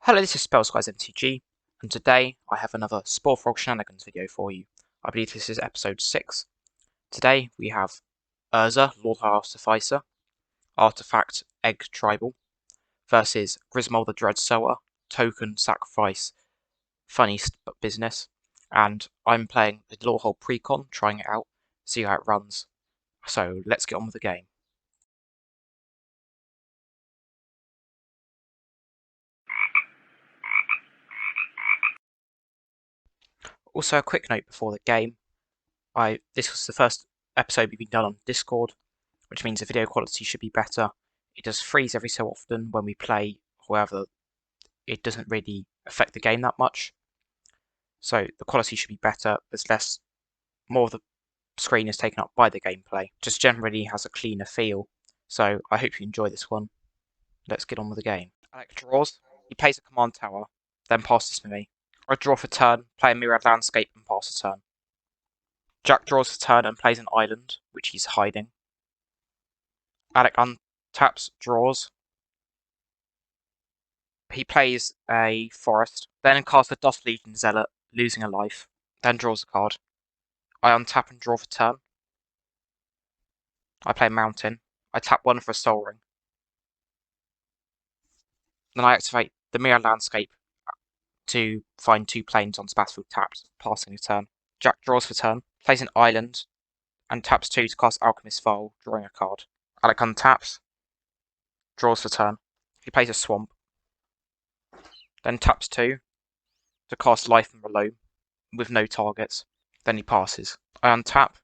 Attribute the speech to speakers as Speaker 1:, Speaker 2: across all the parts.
Speaker 1: Hello, this is Spellsquare's MTG, and today I have another Sporefrog Shenanigans video for you. I believe this is episode 6. Today we have Urza, Lord High Artificer, Artifact Egg Tribal, versus Grismold the dreadsower, Token Sacrifice Funny Business, and I'm playing the Lawhold precon, trying it out, see how it runs. So let's get on with the game. Also, a quick note before the game. This was the first episode we've done on Discord, which means the video quality should be better. It does freeze every so often when we play, however, it doesn't really affect the game that much. So the quality should be better. There's more of the screen is taken up by the gameplay. Just generally has a cleaner feel. So I hope you enjoy this one. Let's get on with the game. Alec draws. He plays a command tower, then passes to me. I draw for turn, play a mirrored landscape, and pass a turn. Jack draws for turn and plays an island, which he's hiding. Alec untaps, draws. He plays a forest, then casts a Dust Legion Zealot, losing a life, then draws a card. I untap and draw for turn. I play a mountain. I tap one for a Soul Ring. Then I activate the mirror landscape to find 2 planes on battlefield tapped, passing a turn. Jack draws for turn, plays an island, and taps 2 to cast Alchemist File, drawing a card. Alec untaps, draws for turn. He plays a swamp, then taps 2 to cast Life and Reloam with no targets. Then he passes. I untap,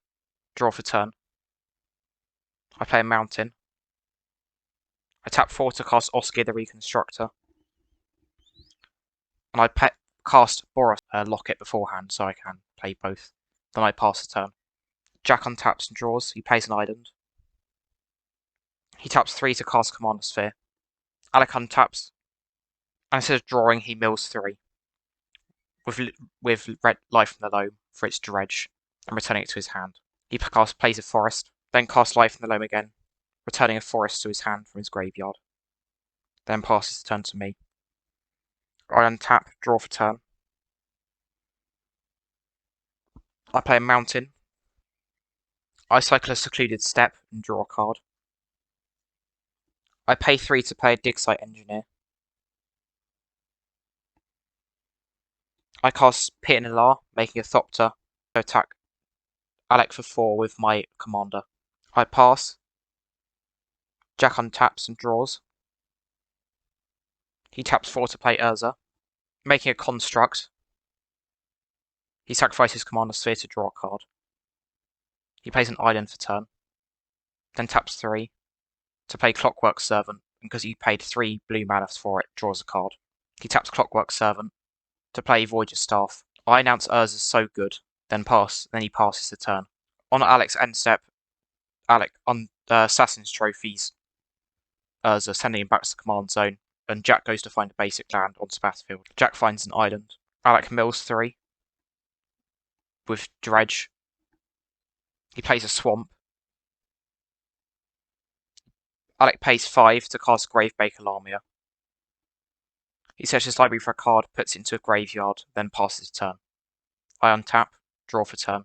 Speaker 1: draw for turn. I play a mountain. I tap 4 to cast Osgir the Reconstructor. And I cast Boros Locket beforehand so I can play both. Then I pass the turn. Jack untaps and draws. He plays an island. He taps 3 to cast Commander Sphere. Alec untaps. And instead of drawing, he mills 3. With red Life from the Loam for its dredge, and returning it to his hand. He plays a forest, then casts Life from the Loam again, returning a forest to his hand from his graveyard. Then passes the turn to me. I untap, draw for turn. I play a mountain. I cycle a Secluded Steppe and draw a card. I pay 3 to play a Dig Site Engineer. I cast Pit in Alar, making a Thopter to attack Alec for 4 with my commander. I pass. Jack untaps and draws. He taps 4 to play Urza, making a construct. He sacrifices Commander Sphere to draw a card. He plays an island for turn, then taps 3 to play Clockwork Servant, and because he paid 3 blue mana for it, draws a card. He taps Clockwork Servant to play Voyager's Staff. I announce Urza's so good, then he passes the turn. On Alec's end step, Alec Assassin's Trophies Urza, sending him back to the command zone, and Jack goes to find a basic land on the battlefield. Jack finds an island. Alec mills 3 with dredge. He plays a swamp. Alec pays 5 to cast Gravebaker Lamia. He searches his library for a card, puts it into a graveyard, then passes his turn. I untap, draw for turn.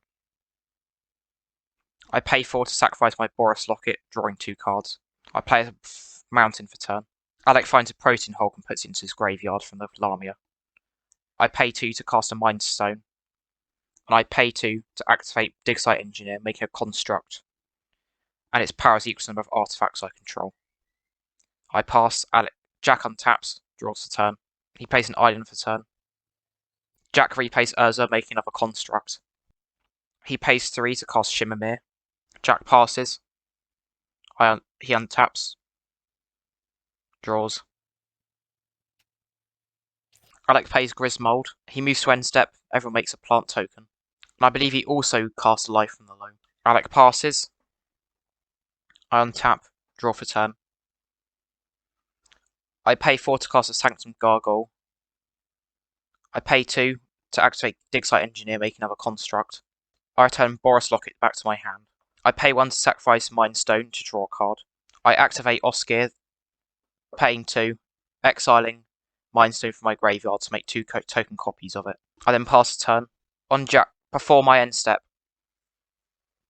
Speaker 1: I pay 4 to sacrifice my Boros Locket, drawing 2 cards. I play a mountain for turn. Alec finds a Protein Hulk and puts it into his graveyard from the Lamia. I pay 2 to cast a Mind Stone. And I pay 2 to activate Dig Site Engineer, making a construct. And its power is equal to the number of artifacts I control. I pass. Jack untaps, draws the turn. He plays an island for turn. Jack replays Urza, making another construct. He pays 3 to cast Shimmermere. Jack passes. He untaps. Draws. Alec plays Grismold. He moves to end step. Everyone makes a plant token. And I believe he also casts Life from the Loam. Alec passes. I untap. Draw for turn. I pay 4 to cast a Sanctum Gargoyle. I pay 2 to activate Dig Site Engineer, making another construct. I return Boros Locket back to my hand. I pay 1 to sacrifice Mind Stone to draw a card. I activate Osgir, paying 2, exiling Mindstone from my graveyard to make 2 token copies of it. I then pass the turn. On Jack, before my end step,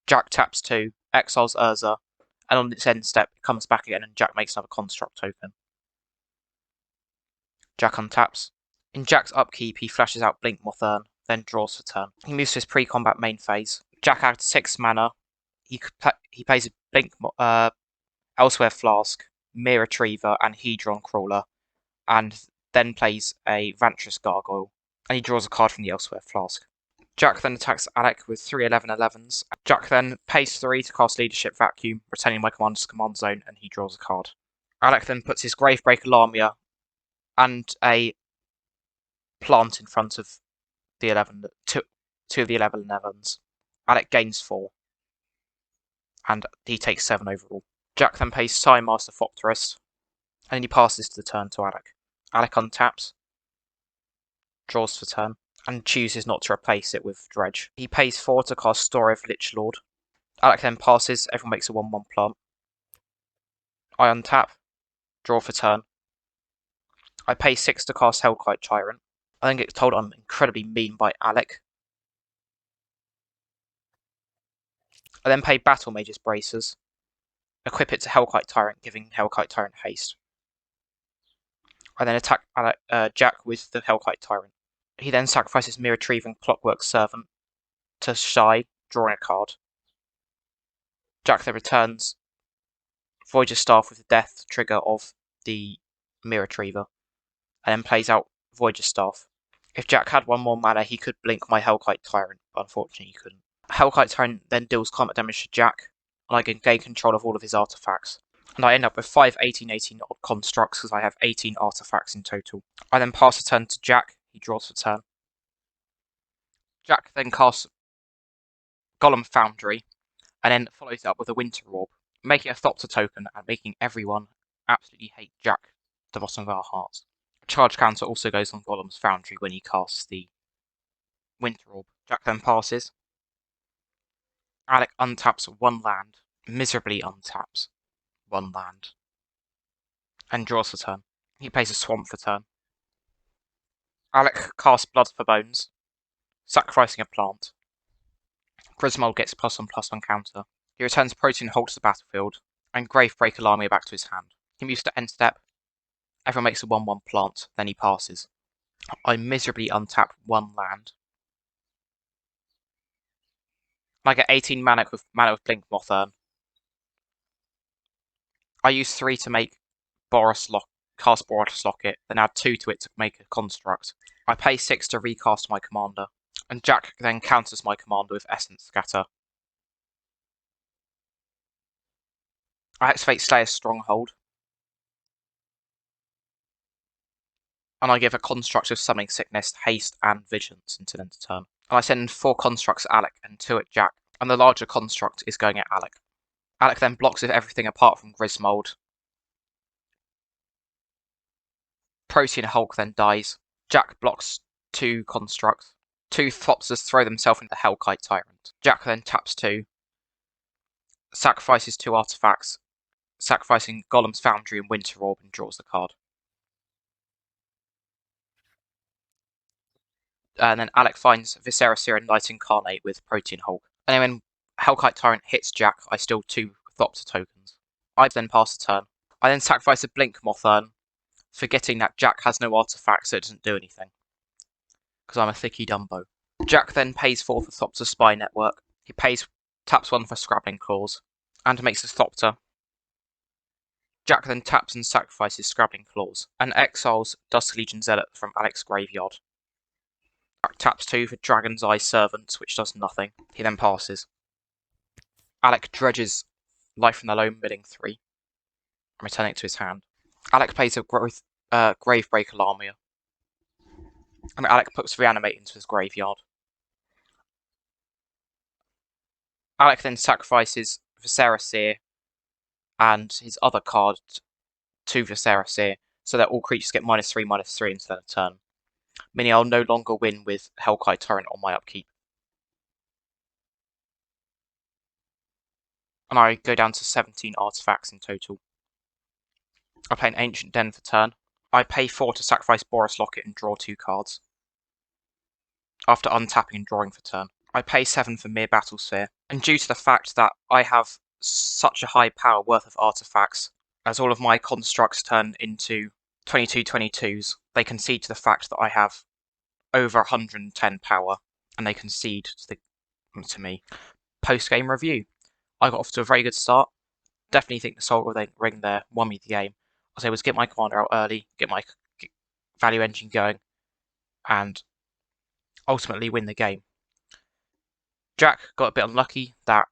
Speaker 1: Jack taps 2, exiles Urza, and on its end step, it comes back again and Jack makes another construct token. Jack untaps. In Jack's upkeep, he flashes out Blink Mothern, then draws for turn. He moves to his pre-combat main phase. Jack adds 6 mana. He plays a Blink Elsewhere Flask, Mere Retriever, and Hedron Crawler, and then plays a Vantress Gargoyle, and he draws a card from the Elsewhere Flask. Jack then attacks Alec with 3 11/11s. Jack then pays 3 to cast Leadership Vacuum, returning my commander's command zone, and he draws a card. Alec then puts his Gravebreaker Lamia and a plant in front of the 2 of the 11/11s. Alec gains 4, and he takes 7 overall. Jack then pays Master Thopterist, and he passes the turn to Alec. Alec untaps, draws for turn, and chooses not to replace it with Dredge. He pays 4 to cast Story of Lichlord. Alec then passes, everyone makes a 1/1 plant. I untap, draw for turn. I pay 6 to cast Hellkite Tyrant. I then get told I'm incredibly mean by Alec. I then pay Battle Mage's Bracers. Equip it to Hellkite Tyrant, giving Hellkite Tyrant haste. I then attack Jack with the Hellkite Tyrant. He then sacrifices Mere Retriever and Clockwork Servant to Shy, drawing a card. Jack then returns Voyager Staff with the death trigger of the Mere Retriever, and then plays out Voyager Staff. If Jack had 1 more mana, he could blink my Hellkite Tyrant, but unfortunately he couldn't. Hellkite Tyrant then deals combat damage to Jack, and I can gain control of all of his artifacts. And I end up with 5 18 odd constructs because I have 18 artifacts in total. I then pass the turn to Jack, he draws for turn. Jack then casts Golem Foundry, and then follows it up with a Winter Orb, making a Thopter token and making everyone absolutely hate Jack to the bottom of our hearts. A charge counter also goes on Golem's Foundry when he casts the Winter Orb. Jack then passes. Alec untaps 1 land, miserably untaps 1 land, and draws for turn. He plays a Swamp for turn. Alec casts Blood for Bones, sacrificing a plant. Grismold gets +1/+1 counter. He returns Protein Hulk to the battlefield, and Gravebreaker Lamia back to his hand. He moves to end step. Everyone makes a 1/1 plant, then he passes. I miserably untap 1 land. I get 18 mana with Blink Mothern. I use 3 to make cast Boros Locket, then add 2 to it to make a construct. I pay 6 to recast my commander, and Jack then counters my commander with Essence Scatter. I activate Slayer's Stronghold, and I give a construct of Summoning Sickness, Haste, and Vigilance until end of turn. And I send 4 constructs at Alec and 2 at Jack, and the larger construct is going at Alec. Alec then blocks with everything apart from Grismold. Protein Hulk then dies. Jack blocks 2 constructs. 2 Thopters throw themselves into the Hellkite Tyrant. Jack then taps 2, sacrifices 2 artifacts, sacrificing Golem's Foundry and Winter Orb, and draws the card. And then Alec finds Viscera Seer and Light Incarnate with Protein Hulk. And then when Hellkite Tyrant hits Jack, I steal 2 Thopter tokens. I then pass the turn. I then sacrifice a Blink Mothern, forgetting that Jack has no artifacts, so it doesn't do anything. Because I'm a thicky Dumbo. Jack then pays 4 for Thopter Spy Network. He taps 1 for Scrabbling Claws, and makes a Thopter. Jack then taps and sacrifices Scrabbling Claws, and exiles Dusk Legion Zealot from Alec's graveyard. Jack taps 2 for Dragon's Eye Servants, which does nothing. He then passes. Alec dredges Life from the Loam, bidding 3, and returning it to his hand. Alec plays a Gravebreaker Lamia, and Alec puts Reanimate into his graveyard. Alec then sacrifices Viscera Seer and his other card to Viscera Seer, so that all creatures get -3/-3 instead of turn. Meaning I'll no longer win with Hellkite Tyrant on my upkeep. And I go down to 17 artifacts in total. I play an Ancient Den for turn. I pay 4 to sacrifice Boros Locket and draw 2 cards. After untapping and drawing for turn. I pay 7 for Mere Battlesphere, and due to the fact that I have such a high power worth of artifacts, as all of my constructs turn into 22/22s, they concede to the fact that I have over 110 power, and they concede to me. Post-game review. I got off to a very good start. Definitely think the Soul Ring there won me the game. I was able to get my commander out early, get my value engine going, and ultimately win the game. Jack got a bit unlucky that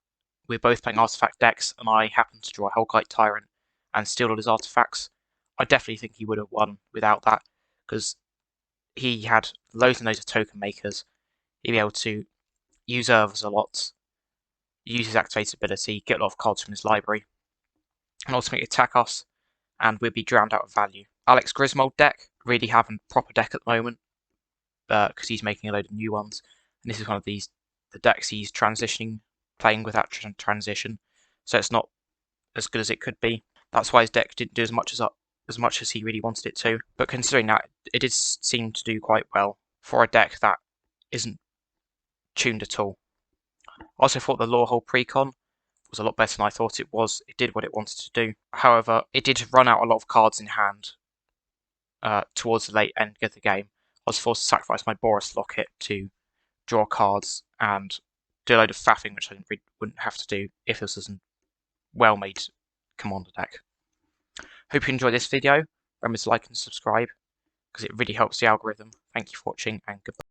Speaker 1: we're both playing artifact decks, and I happened to draw a Hellkite Tyrant and steal all his artifacts. I definitely think he would have won without that, because he had loads and loads of token makers. He'd be able to use Urza a lot, use his activated ability, get a lot of cards from his library, and ultimately attack us, and we'd be drowned out of value. Alex Grismold deck really having a proper deck at the moment, because he's making a load of new ones, and this is one of the decks he's transitioning, playing with that transition, so it's not as good as it could be. That's why his deck didn't do as much as he really wanted it to, but considering that, it did seem to do quite well for a deck that isn't tuned at all. I also thought the Lorehole Precon was a lot better than I thought it was. It did what it wanted to do. However, it did run out a lot of cards in hand towards the late end of the game. I was forced to sacrifice my Boros Locket to draw cards and do a load of faffing, which I wouldn't have to do if this was a well-made commander deck. Hope you enjoyed this video. Remember to like and subscribe, because it really helps the algorithm. Thank you for watching, and goodbye.